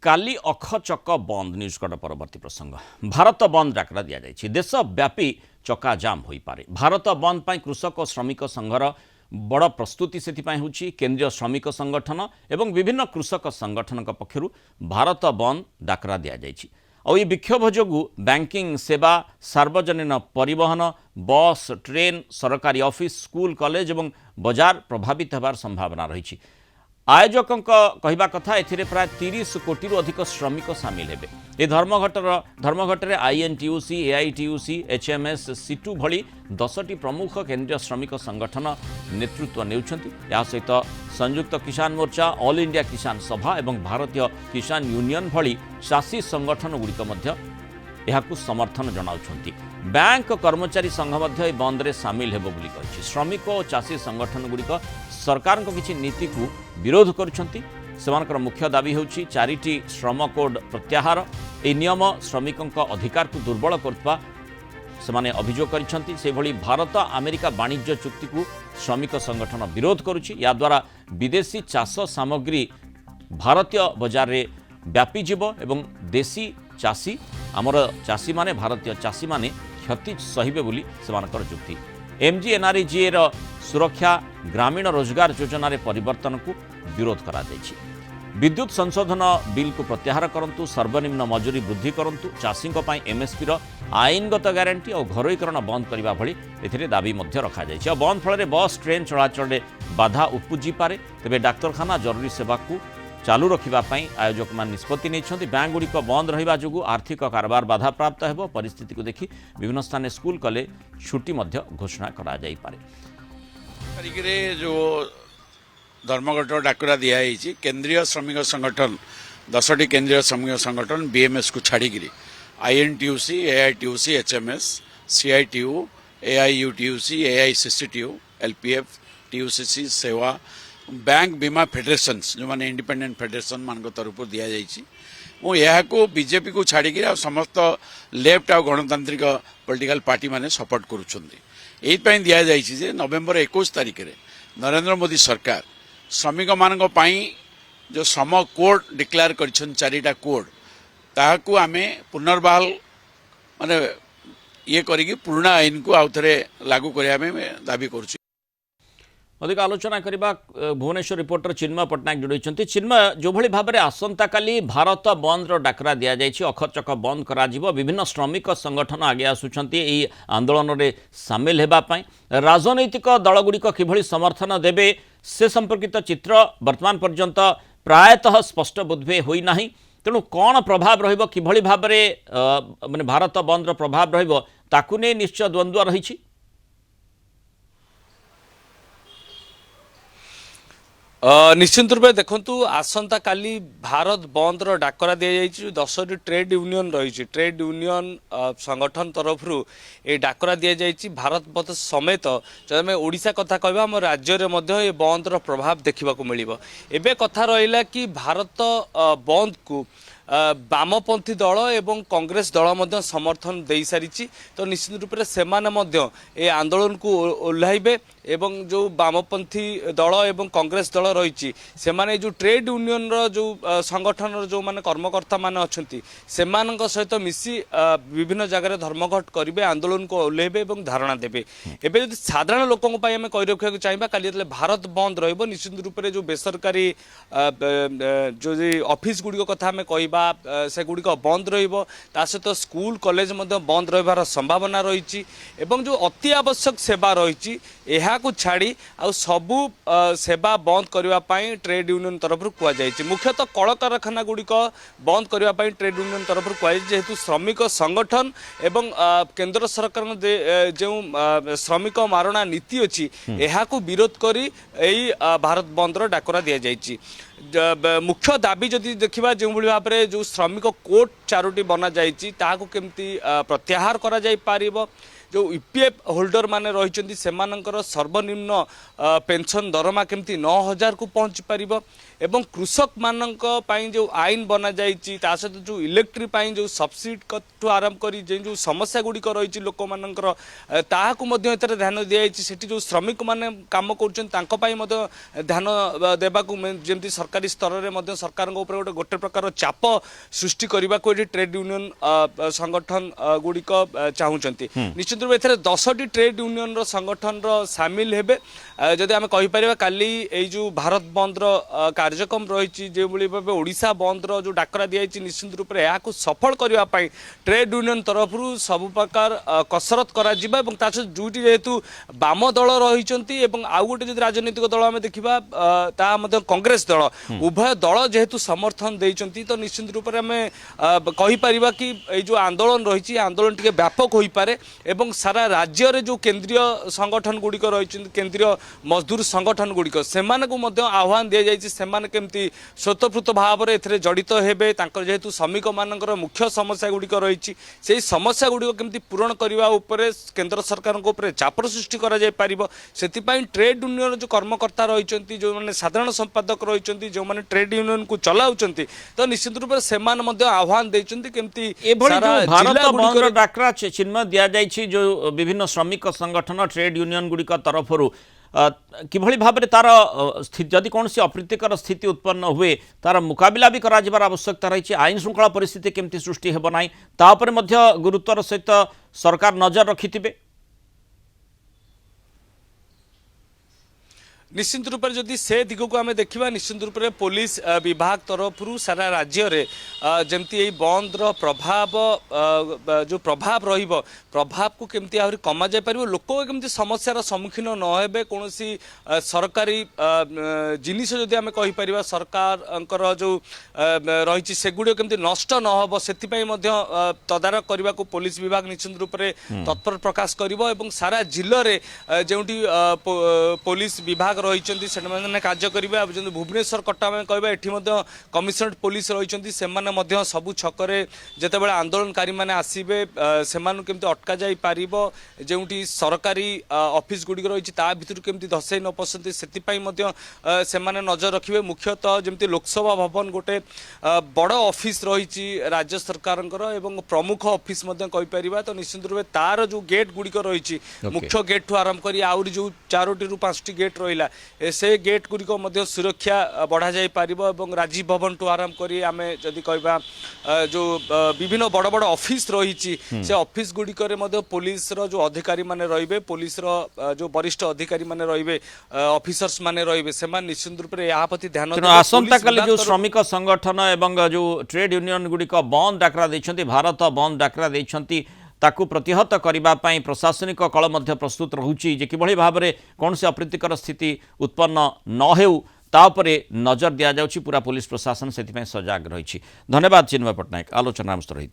काली अखचक बंद news cut परवर्ती प्रसंग भारत बंद डाकरा दि जाएगी देशव्यापी चकाजाम हो पारे भारत बंद पर कृषक और श्रमिक संघर बड़ प्रस्तुति से होची केंद्रीय श्रमिक संगठन एवं विभिन्न कृषक संगठन पक्षर भारत बंद डाकरा दि जाएगी और ये विक्षोभ जो बैंकिंग सेवा सार्वजनिक परिवहन बस ट्रेन सरकारी ऑफिस स्कूल कॉलेज और बाजार प्रभावित होवार संभावना रही। आयोजकों कहवा कथा ए प्राय 30 कोटी अधिक श्रमिक सामिल हेबे। ए धर्मघटर आईएनटीयूसी एआईटीयूसी एचएमएस सीटू भली 10टी प्रमुख केंद्रीय श्रमिक संगठन नेतृत्व नेउछंती। या सहित संयुक्त किसान मोर्चा ऑल इंडिया किसान सभा एवं भारतीय किसान यूनियन भली चाषी संगठन गुड़िक मध्य एहाकु समर्थन जनाउछंती। बैंक कर्मचारी संघ मध्य बंद रे सामिल हेबो बोली कहिछि। श्रमिक और चाषी संगठन गुड़िक सरकार को किछि नीति को विरोध करुछंती। सेमानकर मुख्य दाबी होछि 4टी श्रम कोड प्रत्याहार। ए नियम श्रमिकों अधिकार को दुर्बल करथबा सेमाने अभियोग करिछंती। से भली भारत अमेरिका वाणिज्य चुक्ति को श्रमिक संगठन विरोध करुछि। या द्वारा विदेशी चाष सामग्री भारतीय बाजार रे व्यापी जीव एवं देशी चाषी आमर चाषी माने भारतीय चाषी माने क्षति सहिबे बोली सेमानकर जुक्ति। एमजीएनआरईजीए रो सुरक्षा ग्रामीण रोजगार योजना रे परिवर्तन को विरोध करा दैछि। विद्युत संशोधन बिल को प्रत्याहार करंतु सर्वनिम्न मजूरी वृद्धि करंतु चाषी एमएसपी रो आईनगत ग्यारंटी और घरोईकरण बंद करने भली एथिरे दाबी मध्य रखा जाइछि। बंद फल बस ट्रेन चलाचल बाधा उपजी पारे। तेबे डाक्तरखाना जरूरी सेवा को चालू रखापी आयोजक मान निष्पत्ति नहीं। बैंक गुड़िक बंद रहा जो आर्थिक कारबार बाधा प्राप्त हो परिस्थिति को देखि विभिन्न स्थान स्कूल कॉलेज छुट्टी घोषणा करा जाई पारे। तारिखरे जो धर्मघट डाकरा दिखाई केंद्रीय श्रमिक संगठन 10टी केंद्रीय श्रमिक संगठन बीएमएस को छाड़ी आईएनटीयूसी एआईटीयूसी एचएमएस सीआईटीयू एआईयूटीयूसी एआईसीसीटीयू एलपीएफ टीयूसीसी सेवा बैंक बीमा फेडरेशन जो माने इंडिपेंडेंट फेडरेशन मान तरफ दि जाको बीजेपी को छाड़ी समस्त लेफ्ट आ गणतांत्रिक पॉलिटिकल पार्टी माने सपोर्ट करुँच। दि जाए नवेम्बर 21 तारिख में नरेंद्र मोदी सरकार श्रमिक मान जो श्रम कोड डिक्लेयर कर 4टा कोड ताकू आमे पुनर्बहाल माने ये करी पुराना आईन को आउ थे लागू करने दाबी करुँ। अधिक आलोचना करबा भुवनेश्वर रिपोर्टर चिन्मय पट्टनायक जोड़ी। चिन्मय जो भली भाव में आसंता काली भारत बंद डाकरा दि जाइछि अखचक बंद करा जिवो विभिन्न श्रमिक संगठन आगे आसुछंती एई आंदोलन रे सामिल हेबा पई राजनैतिक दलगुड़िक किभली समर्थन देबे से संपर्कित चित्र वर्तमान पर्यंत प्रायतः स्पष्ट बोधवे होई नाही। तेणु कौन प्रभाव रहिबो किभली भाव में माने भारत बंद प्रभाव रहिबो ताकु नै निश्चय द्वंद्व रहिछि। निश्चित रूप देखु आसंता काली भारत बंद डाकरा दि जाइए 10टी ट्रेड यूनियन रही ट्रेड यूनियन संगठन तरफ ये डाकरा दि जाइए भारत बंद समेत जब आम ओडिशा कथा कहबा आम राज्य में बंद प्रभाव देखा मिल। एबे कथा रहा कि भारत बंद को वामपंथी दल एवं कांग्रेस दल समर्थन दे सारी। तो निश्चित रूप से आंदोलन को ओह्लैबे एवं जो वामपंथी दल एवं कांग्रेस दल रही से जो ट्रेड यूनियन जो संगठन जो माने कर्मकर्ता माने अच्छी से सहित मिसी विभिन्न जगह धर्मघट करेंगे आंदोलन को ओह्लैबे और धारणा देवे। एवं जो साधारण लोकों आम कही रखा चाहिए काली भारत बंद निश्चित रूप से जो बेसरकारी जो ऑफिस गुड़िक कथा आम कहवा से गुड़िक बंद ता सहित स्कूल कॉलेज बंद रही संभावना रही एवं जो अति आवश्यक सेवा रही को छाड़ी आ सबू सेवा बंद करने ट्रेड यूनियन तरफ कहुई। मुख्यतः कल कारखाना गुड़िक बंद करने ट्रेड यूनियन तरफ कहुई जेहेतु श्रमिक संगठन एवं केंद्र सरकार जो श्रमिक मारणा नीति अच्छी को विरोध करी भारत बंद डाकरा दि जाइए। मुख्य दाबी जदि देखा जो भाव में जो श्रमिक कोड 4टी बना जाइए ताकू केमती प्रत्याहार करा जाई पारिबो जो ईपीएफ होल्डर माने रहिचंती सेमानंकर सर्वनिम्न पेंशन दरमा केमती 9000 को पहुंची पारिबो एवं कृषक मानक पाई जो आईन बना जाइछि ता सहित जो इलेक्ट्रिक पाई जो सब्सिडी ठू आरंभ करी जो समस्या गुड़िक रही लोक मानकर ताहाकु मध्य एतरे ध्यान दियाइछि सेठी जो श्रमिक माने काम करूछन तांको पाई मध्य ध्यान देबाकू जेमती सरकारी स्तर रे मध्य सरकार ऊपर गोटे प्रकार चाप सृष्टि करने को ट्रेड यूनियन संगठन गुड़िक चाहूँगी निश्चित रूप एथरे 10टी ट्रेड यूनियन रो संगठन रो सामिल हेबे जदि आम कहीपर काली जो भारत बंद कार्यक्रम रही जो भाव ओडिशा बंद जो डाकरा दिखाई निश्चित रूप से यहाँ सफल करने ट्रेड यूनियन तरफ सब प्रकार कसरत करा दुईटी जेहेतु बाम दल रही आउ गोटे जो राजनीतिक दल आम देखा कांग्रेस दल उभय दल जेहेतु समर्थन देइचंती तो निश्चित रूप से आम कहीपर कि जो आंदोलन रही आंदोलन टी व्यापक हो पारे एवं सारा राज्य रे जो केंद्रीय संगठन गुड़िक रही केंद्रीय मजदूर संगठन गुड़िक से आह्वान दि जाइए केमती स्वतःपूत भाव में एथरे जड़ित हेबे तांकर जेहेतु श्रमिक मानकर मुख्य समस्या गुड़िक रही से समस्या गुड़िक केमती पूरण करने उपर केंद्र सरकार उपर चाप सृष्टि करा जाय पारिबो सेतिपाई ट्रेड यूनियन जो कर्मकर्ता रही जो मैंने साधारण संपादक रही जो मैंने ट्रेड यूनियन को चलाउचंती तो निश्चित रूप से सेमान मध्य आह्वान देइचंती केमती भारत बंद डाकरा चिन्ह दिया जाइछि जो विभिन्न श्रमिक संगठन ट्रेड यूनियन गुड़िक तरफ किभଳି ଭାବରେ ତାର ଯଦି କୌଣସି ଅପ୍ରୀତିକର ସ୍ଥିତି ଉତ୍ପନ୍ନ ହୁଏ ତାର ମୁକାବିଲା ବି କରାଯିବାର ଆବଶ୍ୟକତା ରହିଛି ଆଇନ ଶୃଙ୍ଖଳା ପରିସ୍ଥିତି କେମିତି ସୃଷ୍ଟି ହେବ ନାହିଁ ତା ଉପରେ ମଧ୍ୟ ଗୁରୁତ୍ୱର ସହିତ ସରକାର ନଜର ରଖିଥିବେ। निश्चित रूप से जदि से दिग को आम देखा निश्चित रूप से पुलिस विभाग तरफ सारा राज्य रे जमती बंद प्रभाव जो प्रभाव रहिबो प्रभाव को केमती आहरी कमा जाय परिबो लोक केमती समस्यार सम्मुखीन न हेबे कोनोसी सरकारी जिनिस जदि आम कहि परिबा सरकार जो रही सेगुड़ी केमती नष्ट न होबो सेति पई मध्य तदारक करबा को पुलिस विभाग निश्चित रूप से तत्पर प्रकाश करिबो एवं सारा जिल्ला रे जेउटी पुलिस विभाग रही कार्य करेंगे भुवनेश्वर कटा में कहवा ये कमिशनरेट पुलिस रही सबू छकरे जितेबाला आंदोलनकारी मैंने आसवे से केमती अटका जाई पारिबो जेउटी सरकारी ऑफिस गुड़िक रही भर केमती धसई न पसंद से नजर रखिए मुख्यतः जमती लोकसभा भवन गोटे बड़ ऑफिस रही राज्य सरकार प्रमुख ऑफिस कहीपर तो निश्चित रूप तार जो गेट गुड़िक रही मुख्य गेट ठू आरंभ कर आउरी जो 4टी रू 5टी गेट रहा से गेट गुड़िक सुरक्षा बढ़ा जाई पारिबो एवं राजीव भवन ठू आरंभ करी आमे जदि कहबा जो विभिन्न बड़ बड़ ऑफिस रही से ऑफिस गुड़िक पुलिस रो जो अधिकारी माने रहिबे पुलिस रो जो वरिष्ठ अधिकारी माने रहिबे ऑफिसर्स माने रहिबे से निश्चित रूप से यहाँ प्रति ध्यान आसंता काली जो श्रमिक संगठन एवं जो ट्रेड यूनियन गुड़िक बंद डाकरा देइछंती भारत बंद डाकरा देइछंती ताकू प्रतिहत करने प्रशासनिक कल मध्य प्रस्तुत रोचे कि भाव में कौन से अप्रीतिकर स्थिति उत्पन्न न हेउ तापरे नजर दि जाउछि पूरा पुलिस प्रशासन से सजग रही। धन्यवाद चिन्मय पट्टनायक आलोचना रही।